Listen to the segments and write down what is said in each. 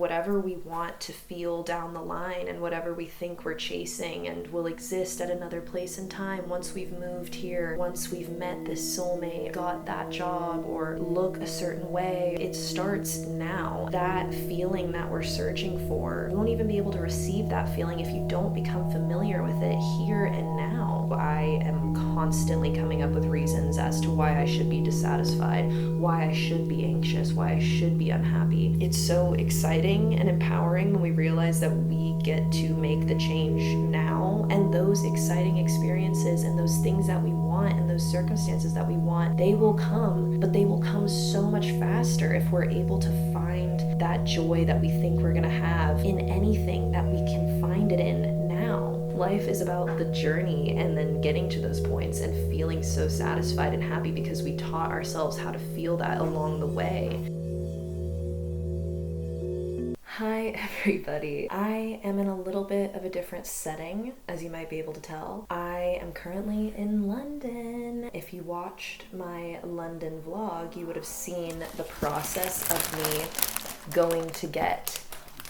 whatever we want to feel down the line and whatever we think we're chasing and will exist at another place in time once we've moved here, once we've met this soulmate, got that job, or look a certain way. It starts now. That feeling that we're searching for, you won't even be able to receive that feeling if you don't become familiar with it here and now. I am constantly coming up with reasons as to why I should be dissatisfied, why I should be anxious, why I should be unhappy. It's so exciting and empowering when we realize that we get to make the change now, and those exciting experiences and those things that we want and those circumstances that we want, they will come, but they will come so much faster if we're able to find that joy that we think we're gonna have in anything that we can find it in now. Life is about the journey and then getting to those points and feeling so satisfied and happy because we taught ourselves how to feel that along the way. Hi everybody. I am in a little bit of a different setting, as you might be able to tell. I am currently in London. If you watched my London vlog, you would have seen the process of me going to get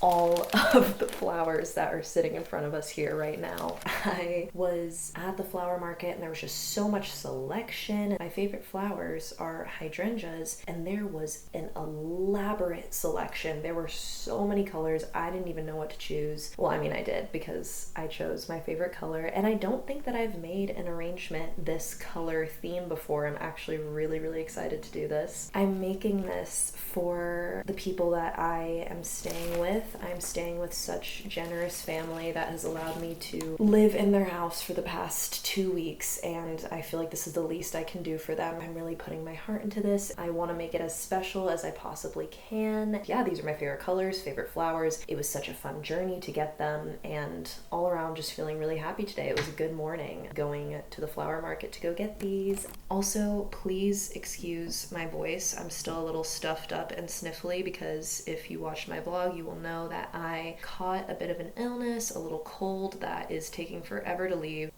all of the flowers that are sitting in front of us here right now. I was at the flower market and there was just so much selection. My favorite flowers are hydrangeas, and there was an elaborate selection. There were so many colors, I didn't even know what to choose. Well, I mean, I did, because I chose my favorite color, and I don't think that I've made an arrangement this color theme before. I'm actually really excited to do this. I'm making this for the people that I am staying with. I'm staying with such generous family that has allowed me to live in their house for the past 2 weeks, and I feel like this is the least I can do for them. I'm really putting my heart into this. I want to make it as special as I possibly can. Yeah, these are my favorite colors, favorite flowers. It was such a fun journey to get them, and all around just feeling really happy today. It was a good morning going to the flower market to go get these. Also, please excuse my voice. I'm still a little stuffed up and sniffly because if you watched my vlog, you will know that I caught a bit of an illness, a little cold that is taking forever to leave.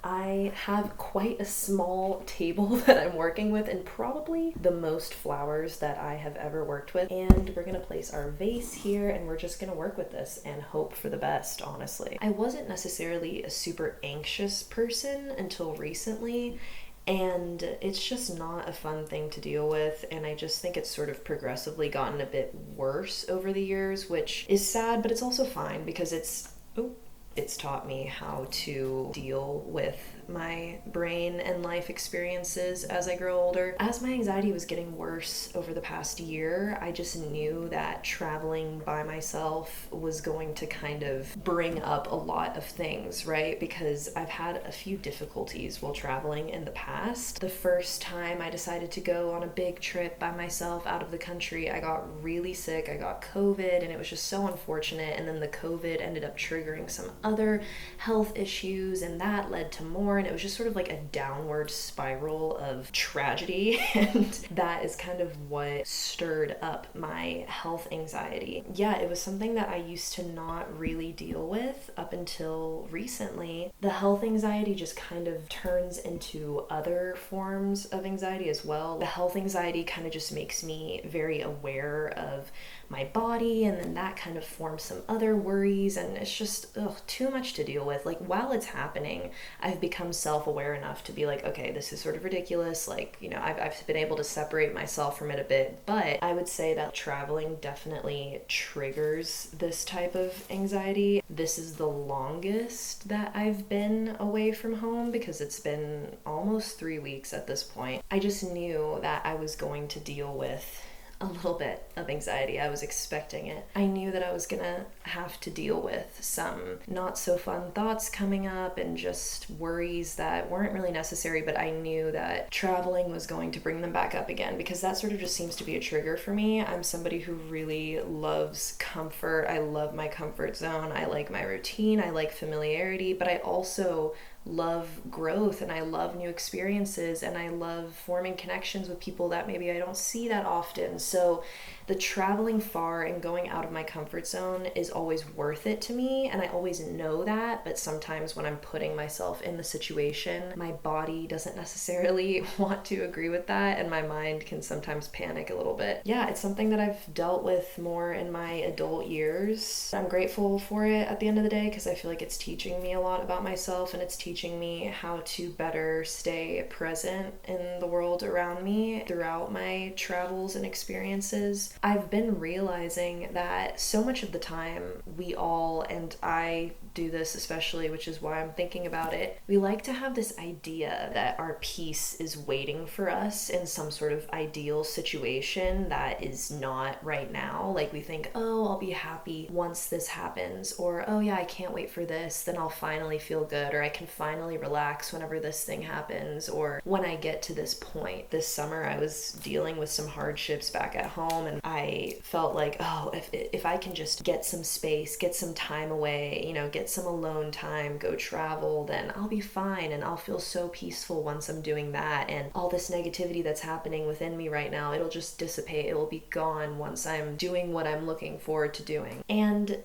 I have quite a small table that I'm working with, and probably the most flowers that I have ever worked with. And we're gonna place our vase here, and we're just gonna work with this and hope for the best, honestly. I wasn't necessarily a super anxious person until recently, and it's just not a fun thing to deal with, and I just think it's sort of progressively gotten a bit worse over the years, which is sad, but it's also fine because it's taught me how to deal with my brain and life experiences as I grow older. As my anxiety was getting worse over the past year, I just knew that traveling by myself was going to kind of bring up a lot of things, right? Because I've had a few difficulties while traveling in the past. The first time I decided to go on a big trip by myself out of the country, I got really sick. I got COVID, and it was just so unfortunate. And then the COVID ended up triggering some other health issues, and that led to more, and it was just sort of like a downward spiral of tragedy, and that is kind of what stirred up my health anxiety. Yeah, it was something that I used to not really deal with up until recently. The health anxiety just kind of turns into other forms of anxiety as well. The health anxiety kind of just makes me very aware of my body, and then that kind of forms some other worries, and it's just too much to deal with. Like, while it's happening, I've become self-aware enough to be like, okay, this is sort of ridiculous. Like, you know, I've been able to separate myself from it a bit, but I would say that traveling definitely triggers this type of anxiety. This is the longest that I've been away from home because it's been almost 3 weeks at this point. I just knew that I was going to deal with a little bit of anxiety. I was expecting it. I knew that I was gonna have to deal with some not so fun thoughts coming up and just worries that weren't really necessary, but I knew that traveling was going to bring them back up again, because that sort of just seems to be a trigger for me. I'm somebody who really loves comfort. I love my comfort zone. I like my routine. I like familiarity, but I also love growth, and I love new experiences, and I love forming connections with people that maybe I don't see that often. So the traveling far and going out of my comfort zone is always worth it to me, and I always know that, but sometimes when I'm putting myself in the situation, my body doesn't necessarily want to agree with that, and my mind can sometimes panic a little bit. Yeah, it's something that I've dealt with more in my adult years. I'm grateful for it at the end of the day because I feel like it's teaching me a lot about myself, and it's teaching me how to better stay present in the world around me throughout my travels and experiences. I've been realizing that so much of the time we all, and I do this especially, which is why I'm thinking about it, we like to have this idea that our peace is waiting for us in some sort of ideal situation that is not right now. Like we think, oh, I'll be happy once this happens, or oh yeah, I can't wait for this, then I'll finally feel good, or I can finally relax whenever this thing happens, or when I get to this point. This summer I was dealing with some hardships back at home, and I felt like, oh, if I can just get some space, get some time away, you know, get some alone time, go travel, then I'll be fine and I'll feel so peaceful once I'm doing that, and all this negativity that's happening within me right now, it'll just dissipate, it will be gone once I'm doing what I'm looking forward to doing. And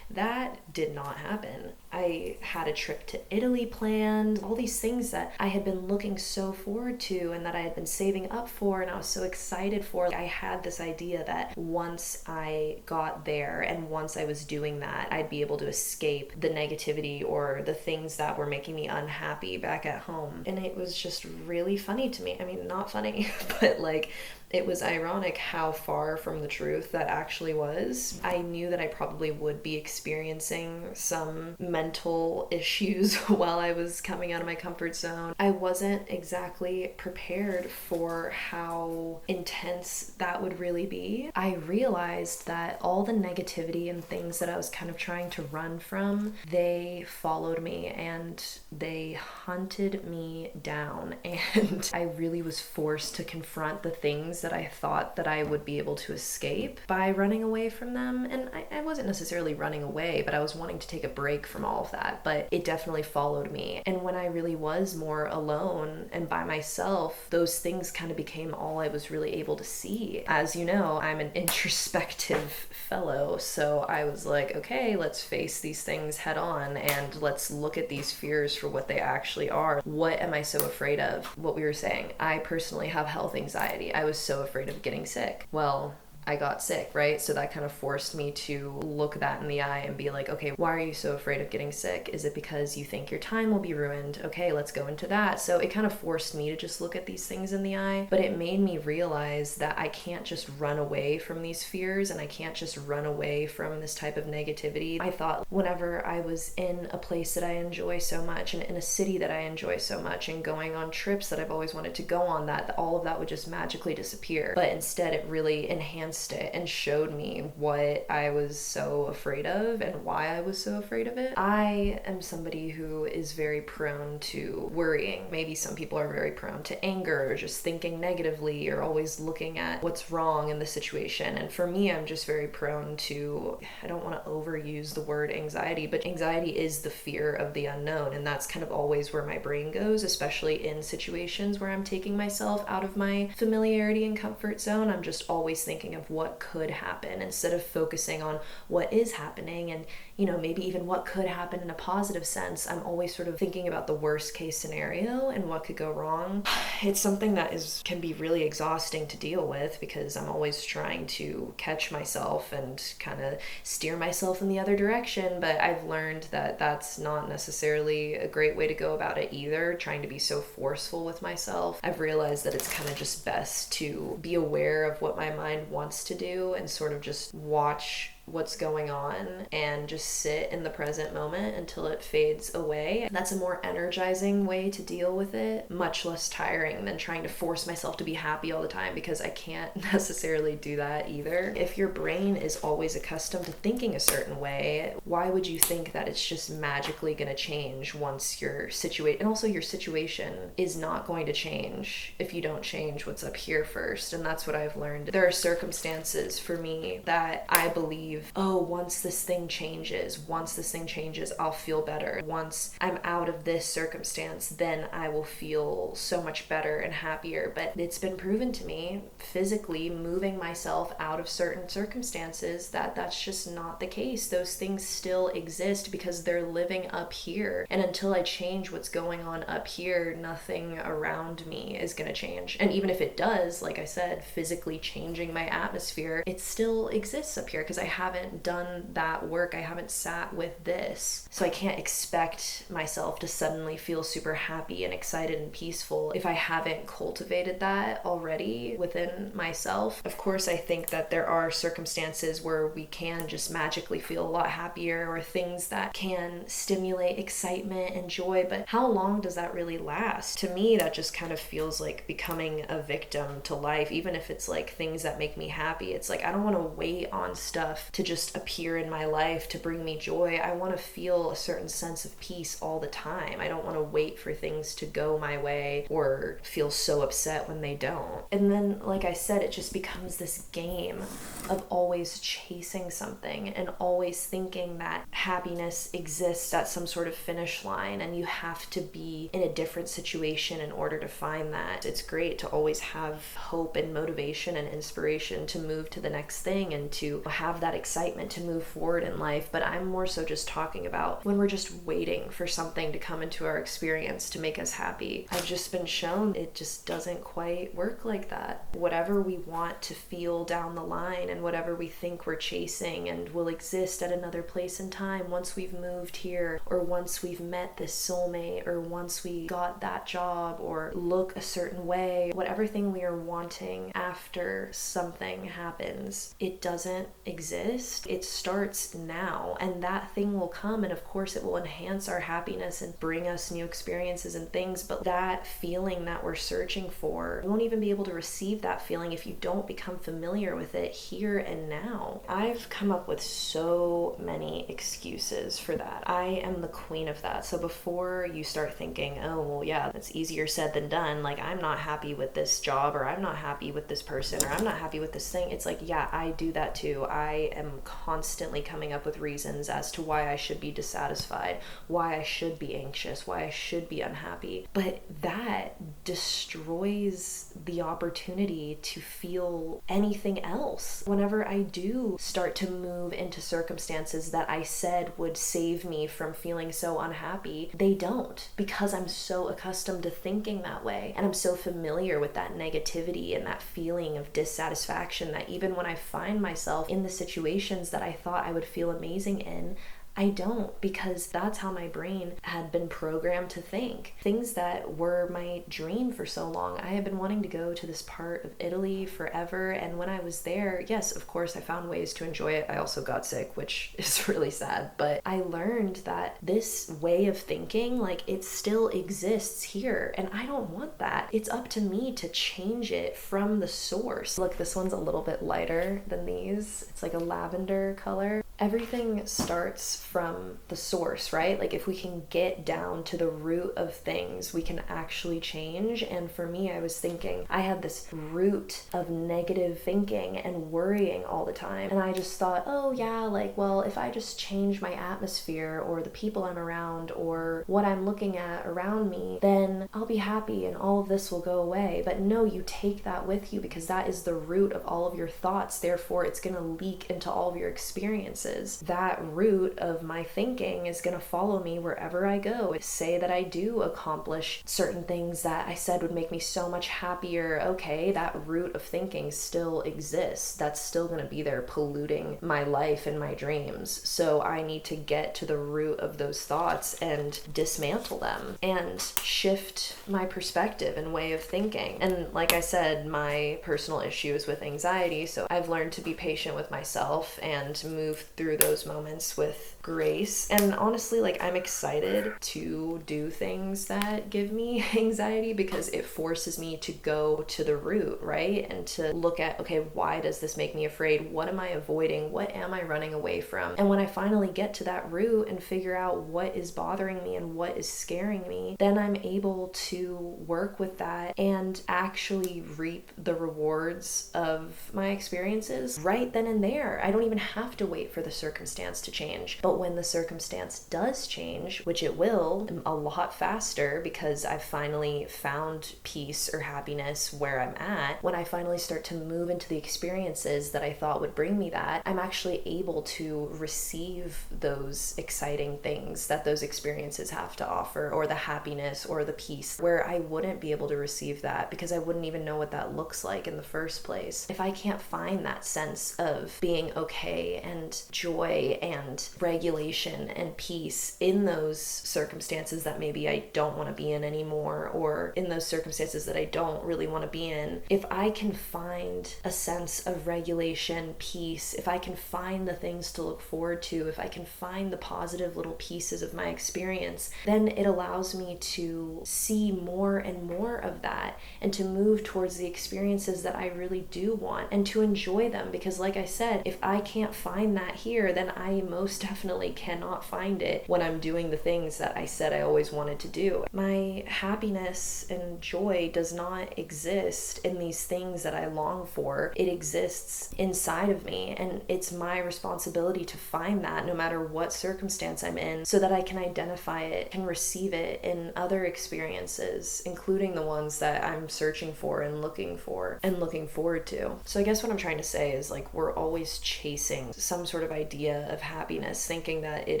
that did not happen. I had a trip to Italy planned, all these things that I had been looking so forward to and that I had been saving up for and I was so excited for. I had this idea that once I got there and once I was doing that, I'd be able to escape the negativity or the things that were making me unhappy back at home. And it was just really funny to me. I mean, not funny, but like, it was ironic how far from the truth that actually was. I knew that I probably would be experiencing some mental issues while I was coming out of my comfort zone. I wasn't exactly prepared for how intense that would really be. I realized that all the negativity and things that I was kind of trying to run from, they followed me and they hunted me down, and I really was forced to confront the things that I thought that I would be able to escape by running away from them. And I wasn't necessarily running away, but I was wanting to take a break from all of that. But it definitely followed me. And when I really was more alone and by myself, those things kind of became all I was really able to see. As you know, I'm an introspective fellow, so I was like, okay, let's face these things head on and let's look at these fears for what they actually are. What am I so afraid of? What we were saying, I personally have health anxiety. I was so afraid of getting sick. Well, I got sick, right? So that kind of forced me to look that in the eye and be like, okay, why are you so afraid of getting sick? Is it because you think your time will be ruined? Okay, let's go into that. So it kind of forced me to just look at these things in the eye, but it made me realize that I can't just run away from these fears and I can't just run away from this type of negativity. I thought whenever I was in a place that I enjoy so much and in a city that I enjoy so much and going on trips that I've always wanted to go on, that all of that would just magically disappear. But instead it really enhanced it and showed me what I was so afraid of and why I was so afraid of it. I am somebody who is very prone to worrying. Maybe some people are very prone to anger or just thinking negatively or always looking at what's wrong in the situation. And for me, I'm just very prone to, I don't want to overuse the word anxiety, but anxiety is the fear of the unknown. And that's kind of always where my brain goes, especially in situations where I'm taking myself out of my familiarity and comfort zone. I'm just always thinking of what could happen instead of focusing on what is happening and, you know, maybe even what could happen in a positive sense. I'm always sort of thinking about the worst case scenario and what could go wrong. It's something that can be really exhausting to deal with because I'm always trying to catch myself and kind of steer myself in the other direction, but I've learned that that's not necessarily a great way to go about it either, trying to be so forceful with myself. I've realized that it's kind of just best to be aware of what my mind wants to do and sort of just watch what's going on and just sit in the present moment until it fades away. That's a more energizing way to deal with it, much less tiring than trying to force myself to be happy all the time, because I can't necessarily do that either. If your brain is always accustomed to thinking a certain way, why would you think that it's just magically going to change once you're situated? And also your situation is not going to change if you don't change what's up here first. And that's what I've learned. There are circumstances for me that I believe believe, oh, once this thing changes, I'll feel better. Once I'm out of this circumstance, then I will feel so much better and happier. But it's been proven to me, physically moving myself out of certain circumstances, that that's just not the case. Those things still exist because they're living up here. And until I change what's going on up here, nothing around me is going to change. And even if it does, like I said, physically changing my atmosphere, it still exists up here because I haven't done that work. I haven't sat with this. So I can't expect myself to suddenly feel super happy and excited and peaceful if I haven't cultivated that already within myself. Of course, I think that there are circumstances where we can just magically feel a lot happier, or things that can stimulate excitement and joy, but how long does that really last? To me, that just kind of feels like becoming a victim to life. Even if it's like things that make me happy, it's like I don't want to wait on stuff to just appear in my life to bring me joy. I want to feel a certain sense of peace all the time. I don't want to wait for things to go my way or feel so upset when they don't. And then, like I said, it just becomes this game of always chasing something and always thinking that happiness exists at some sort of finish line and you have to be in a different situation in order to find that. It's great to always have hope and motivation and inspiration to move to the next thing and to have that excitement to move forward in life, but I'm more so just talking about when we're just waiting for something to come into our experience to make us happy. I've just been shown it just doesn't quite work like that. Whatever we want to feel down the line and whatever we think we're chasing and will exist at another place in time once we've moved here, or once we've met this soulmate, or once we got that job or look a certain way, whatever thing we are wanting after something happens, it doesn't exist. It starts now, and that thing will come, and of course it will enhance our happiness and bring us new experiences and things, but that feeling that we're searching for, you won't even be able to receive that feeling if you don't become familiar with it here and now. I've come up with so many excuses for that. I am the queen of that. So before you start thinking, oh, well, yeah, that's easier said than done, like I'm not happy with this job, or I'm not happy with this person, or I'm not happy with this thing, it's like, yeah, I do that too. I am constantly coming up with reasons as to why I should be dissatisfied, why I should be anxious, why I should be unhappy. But that destroys the opportunity to feel anything else. Whenever I do start to move into circumstances that I said would save me from feeling so unhappy, they don't, because I'm so accustomed to thinking that way, and I'm so familiar with that negativity and that feeling of dissatisfaction that even when I find myself in the situations that I thought I would feel amazing in, I don't, because that's how my brain had been programmed to think. Things that were my dream for so long. I had been wanting to go to this part of Italy forever, and when I was there, yes, of course, I found ways to enjoy it. I also got sick, which is really sad, but I learned that this way of thinking, like, it still exists here, and I don't want that. It's up to me to change it from the source. Look, this one's a little bit lighter than these. It's like a lavender color. Everything starts from the source, right? Like if we can get down to the root of things, we can actually change. And for me, I was thinking I had this root of negative thinking and worrying all the time. And I just thought, oh yeah, like, well, if I just change my atmosphere or the people I'm around or what I'm looking at around me, then I'll be happy and all of this will go away. But no, you take that with you because that is the root of all of your thoughts. Therefore, it's going to leak into all of your experiences. That root of my thinking is going to follow me wherever I go. Say that I do accomplish certain things that I said would make me so much happier. Okay, that root of thinking still exists. That's still going to be there polluting my life and my dreams. So I need to get to the root of those thoughts and dismantle them and shift my perspective and way of thinking. And like I said, my personal issue is with anxiety. So I've learned to be patient with myself and move through those moments with grace. And honestly, like, I'm excited to do things that give me anxiety because it forces me to go to the root, right? And to look at, okay, why does this make me afraid? What am I avoiding? What am I running away from? And when I finally get to that root and figure out what is bothering me and what is scaring me, then I'm able to work with that and actually reap the rewards of my experiences right then and there. I don't even have to wait for the circumstance to change. But when the circumstance does change, which it will a lot faster because I've finally found peace or happiness where I'm at, when I finally start to move into the experiences that I thought would bring me that, I'm actually able to receive those exciting things that those experiences have to offer, or the happiness or the peace, where I wouldn't be able to receive that because I wouldn't even know what that looks like in the first place. If I can't find that sense of being okay and joy and regulation and peace in those circumstances that maybe I don't want to be in anymore, or in those circumstances that I don't really want to be in, if I can find a sense of regulation, peace, if I can find the things to look forward to, if I can find the positive little pieces of my experience, then it allows me to see more and more of that and to move towards the experiences that I really do want and to enjoy them. Because like I said, if I can't find that here, then I most definitely cannot find it when I'm doing the things that I said I always wanted to do. My happiness and joy does not exist in these things that I long for. It exists inside of me, and it's my responsibility to find that no matter what circumstance I'm in, so that I can identify it, can receive it in other experiences, including the ones that I'm searching for and looking forward to. So I guess what I'm trying to say is, like, we're always chasing some sort of idea of happiness, thinking that it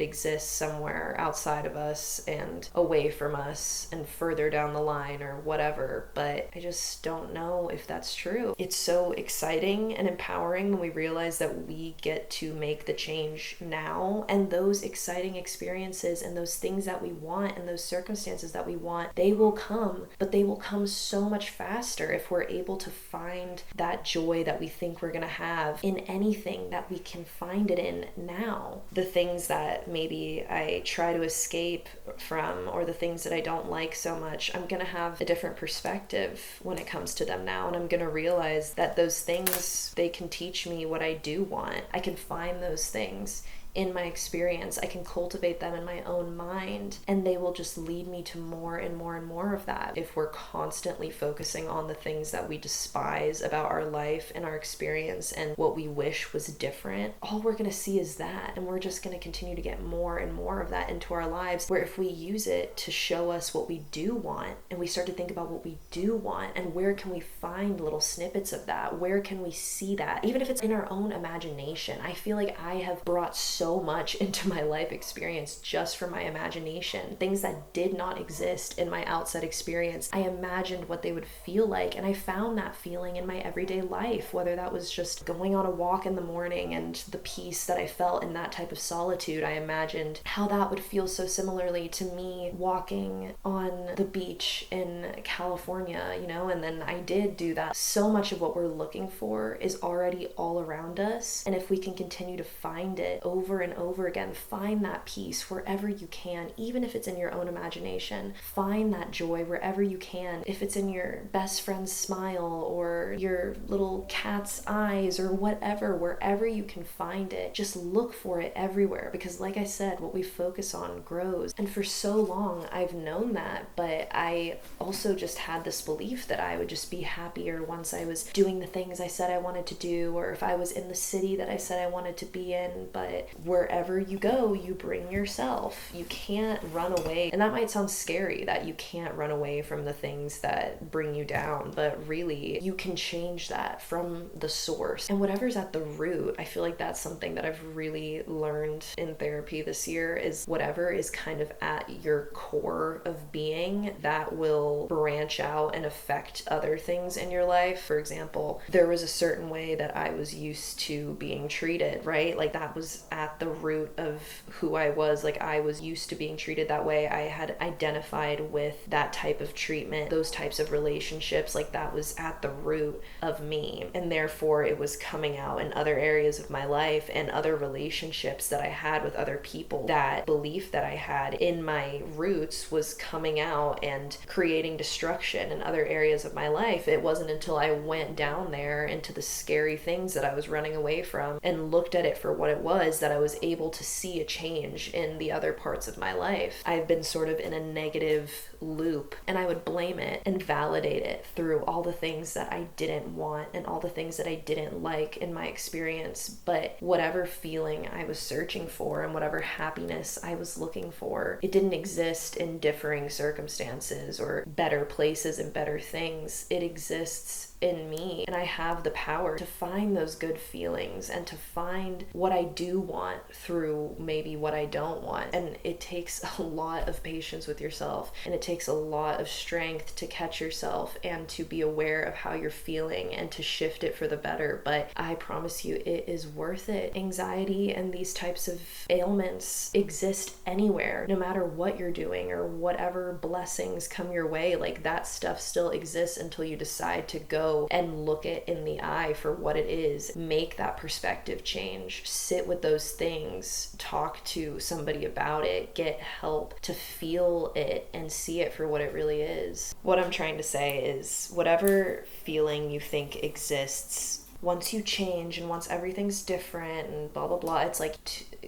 exists somewhere outside of us and away from us and further down the line or whatever, but I just don't know if that's true. It's so exciting and empowering when we realize that we get to make the change now, and those exciting experiences and those things that we want and those circumstances that we want, they will come, but they will come so much faster if we're able to find that joy that we think we're gonna have in anything that we can find it in now. The things that maybe I try to escape from, or the things that I don't like so much, I'm gonna have a different perspective when it comes to them now, and I'm gonna realize that those things, they can teach me what I do want. I can find those things in my experience. I can cultivate them in my own mind, and they will just lead me to more and more and more of that. If we're constantly focusing on the things that we despise about our life and our experience and what we wish was different, all we're going to see is that, and we're just going to continue to get more and more of that into our lives, where if we use it to show us what we do want, and we start to think about what we do want and where can we find little snippets of that, where can we see that, even if it's in our own imagination. I feel like I have brought so much into my life experience just from my imagination. Things that did not exist in my outside experience, I imagined what they would feel like, and I found that feeling in my everyday life, whether that was just going on a walk in the morning and the peace that I felt in that type of solitude. I imagined how that would feel so similarly to me walking on the beach in California, you know, and then I did do that. So much of what we're looking for is already all around us, and if we can continue to find it over and over again, find that peace wherever you can, even if it's in your own imagination. Find that joy wherever you can. If it's in your best friend's smile or your little cat's eyes or whatever, wherever you can find it, just look for it everywhere, because like I said, what we focus on grows. And for so long I've known that, but I also just had this belief that I would just be happier once I was doing the things I said I wanted to do, or if I was in the city that I said I wanted to be in. But wherever you go, you bring yourself. You can't run away. And that might sound scary, that you can't run away from the things that bring you down, but really you can change that from the source. And whatever's at the root, I feel like that's something that I've really learned in therapy this year, is whatever is kind of at your core of being that will branch out and affect other things in your life. For example, there was a certain way that I was used to being treated, right? Like that was at at the root of who I was. Like, I was used to being treated that way. I had identified with that type of treatment, those types of relationships. Like, that was at the root of me. And therefore, it was coming out in other areas of my life and other relationships that I had with other people. That belief that I had in my roots was coming out and creating destruction in other areas of my life. It wasn't until I went down there into the scary things that I was running away from and looked at it for what it was that I was able to see a change in the other parts of my life. I've been sort of in a negative loop, and I would blame it and validate it through all the things that I didn't want and all the things that I didn't like in my experience. But whatever feeling I was searching for and whatever happiness I was looking for, it didn't exist in differing circumstances or better places and better things. It exists in me, and I have the power to find those good feelings and to find what I do want through maybe what I don't want. And it takes a lot of patience with yourself, and it takes a lot of strength to catch yourself and to be aware of how you're feeling and to shift it for the better. But I promise you, it is worth it. Anxiety and these types of ailments exist anywhere, no matter what you're doing or whatever blessings come your way. Like, that stuff still exists until you decide to go and look it in the eye for what it is. Make that perspective change. Sit with those things. Talk to somebody about it. Get help to feel it and see it for what it really is. What I'm trying to say is, whatever feeling you think exists, once you change and once everything's different and blah, blah, blah, it's like,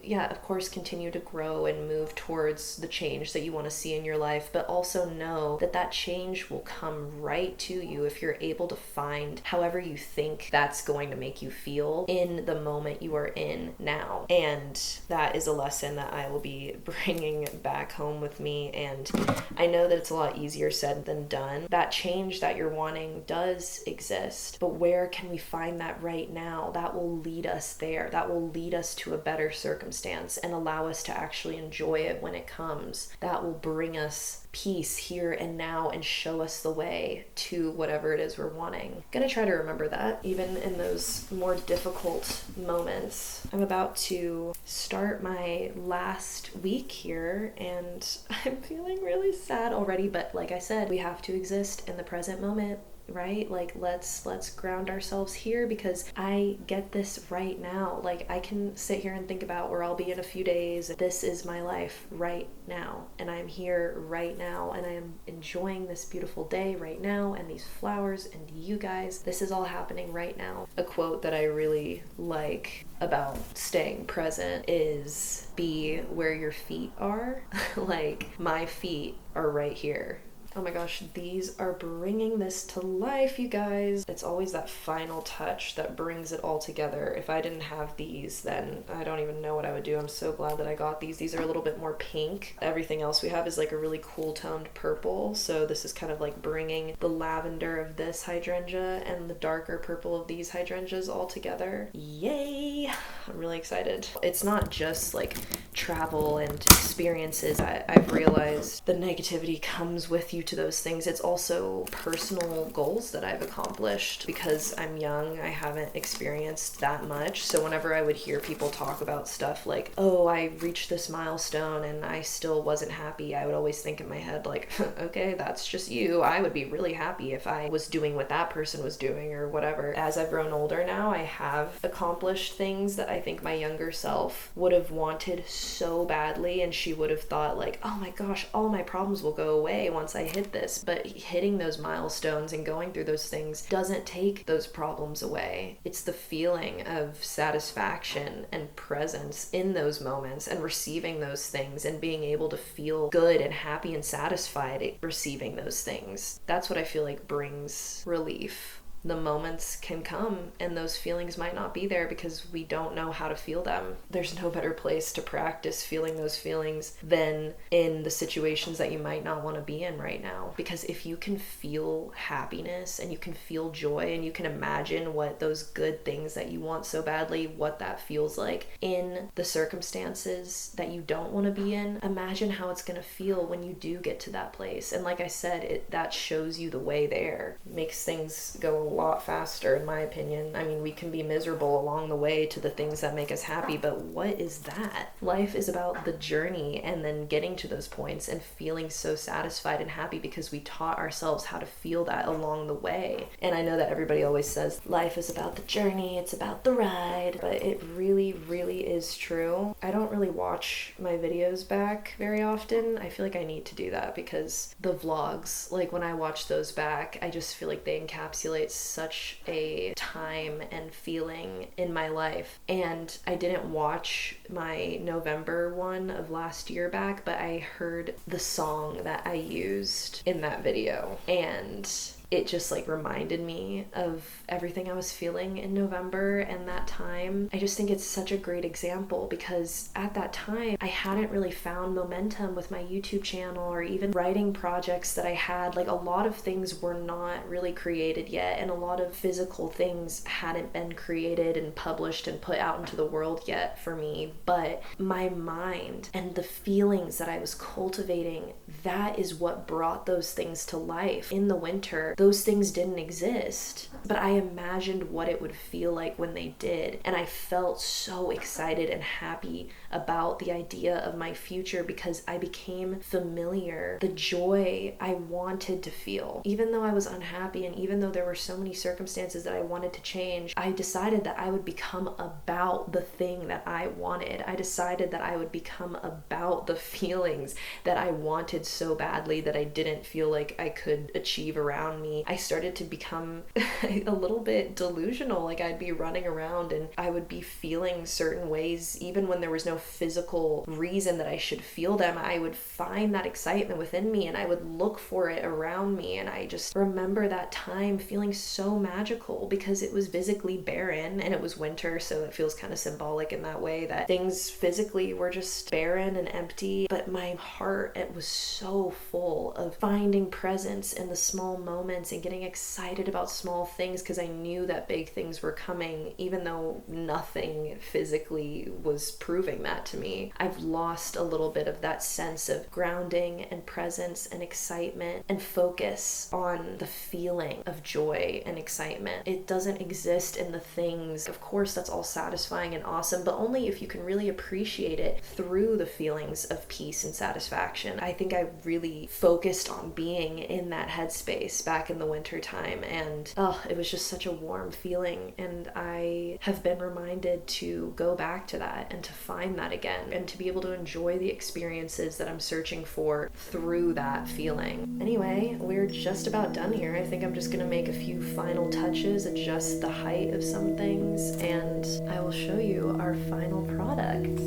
yeah, of course, continue to grow and move towards the change that you want to see in your life, but also know that that change will come right to you if you're able to find however you think that's going to make you feel in the moment you are in now. And that is a lesson that I will be bringing back home with me. And I know that it's a lot easier said than done. That change that you're wanting does exist, but where can we find that right now? That will lead us there. That will lead us to a better circumstance and allow us to actually enjoy it when it comes. That will bring us peace here and now and show us the way to whatever it is we're wanting. I'm gonna try to remember that even in those more difficult moments. I'm about to start my last week here, and I'm feeling really sad already, but like I said, we have to exist in the present moment, right? Like, let's ground ourselves here, because I get this right now. Like, I can sit here and think about where I'll be in a few days. This is my life right now, and I'm here right now, and I am enjoying this beautiful day right now, and these flowers and you guys. This is all happening right now. A quote that I really like about staying present is, be where your feet are. Like, my feet are right here. Oh my gosh, these are bringing this to life, you guys. It's always that final touch that brings it all together. If I didn't have these, then I don't even know what I would do. I'm so glad that I got these. These are a little bit more pink. Everything else we have is like a really cool toned purple. So this is kind of like bringing the lavender of this hydrangea and the darker purple of these hydrangeas all together. Yay! I'm really excited. It's not just like travel and experiences. I've realized the negativity comes with you to those things. It's also personal goals that I've accomplished. Because I'm young, I haven't experienced that much. So whenever I would hear people talk about stuff like, oh, I reached this milestone and I still wasn't happy, I would always think in my head like, okay, that's just you. I would be really happy if I was doing what that person was doing or whatever. As I've grown older now, I have accomplished things that I think my younger self would have wanted so badly, and she would have thought like, oh my gosh, all my problems will go away once I hit this. But hitting those milestones and going through those things doesn't take those problems away. It's the feeling of satisfaction and presence in those moments and receiving those things and being able to feel good and happy and satisfied at receiving those things. That's what I feel like brings relief. The moments can come and those feelings might not be there because we don't know how to feel them. There's no better place to practice feeling those feelings than in the situations that you might not want to be in right now. Because if you can feel happiness and you can feel joy and you can imagine what those good things that you want so badly, what that feels like in the circumstances that you don't want to be in, imagine how it's going to feel when you do get to that place. And like I said, that shows you the way there. It makes things go away lot faster, in my opinion. I mean, we can be miserable along the way to the things that make us happy, but what is that? Life is about the journey and then getting to those points and feeling so satisfied and happy because we taught ourselves how to feel that along the way. And I know that everybody always says life is about the journey, it's about the ride, but it really, really is true. I don't really watch my videos back very often. I feel like I need to do that because the vlogs, like when I watch those back, I just feel like they encapsulate such a time and feeling in my life. And I didn't watch my November one of last year back, but I heard the song that I used in that video, and it just like reminded me of everything I was feeling in November and that time. I just think it's such a great example because at that time I hadn't really found momentum with my YouTube channel or even writing projects that I had. Like a lot of things were not really created yet, and a lot of physical things hadn't been created and published and put out into the world yet for me. But my mind and the feelings that I was cultivating, that is what brought those things to life. In the winter, those things didn't exist, but I imagined what it would feel like when they did, and I felt so excited and happy about the idea of my future because I became familiar. The joy I wanted to feel, even though I was unhappy and even though there were so many circumstances that I wanted to change, I decided that I would become about the thing that I wanted. I decided that I would become about the feelings that I wanted so badly that I didn't feel like I could achieve around me. I started to become a little bit delusional. Like I'd be running around and I would be feeling certain ways even when there was no physical reason that I should feel them. I would find that excitement within me and I would look for it around me, and I just remember that time feeling so magical because it was physically barren and it was winter, so it feels kind of symbolic in that way that things physically were just barren and empty, but my heart, it was so full of finding presence in the small moments and getting excited about small things because I knew that big things were coming, even though nothing physically was proving that to me. I've lost a little bit of that sense of grounding and presence and excitement and focus on the feeling of joy and excitement. It doesn't exist in the things. Of course, that's all satisfying and awesome, but only if you can really appreciate it through the feelings of peace and satisfaction. I think I really focused on being in that headspace back in the winter time, and it was just such a warm feeling, and I have been reminded to go back to that and to find that again and to be able to enjoy the experiences that I'm searching for through that feeling. Anyway, we're just about done here. I think I'm just gonna make a few final touches, adjust the height of some things, and I will show you our final product.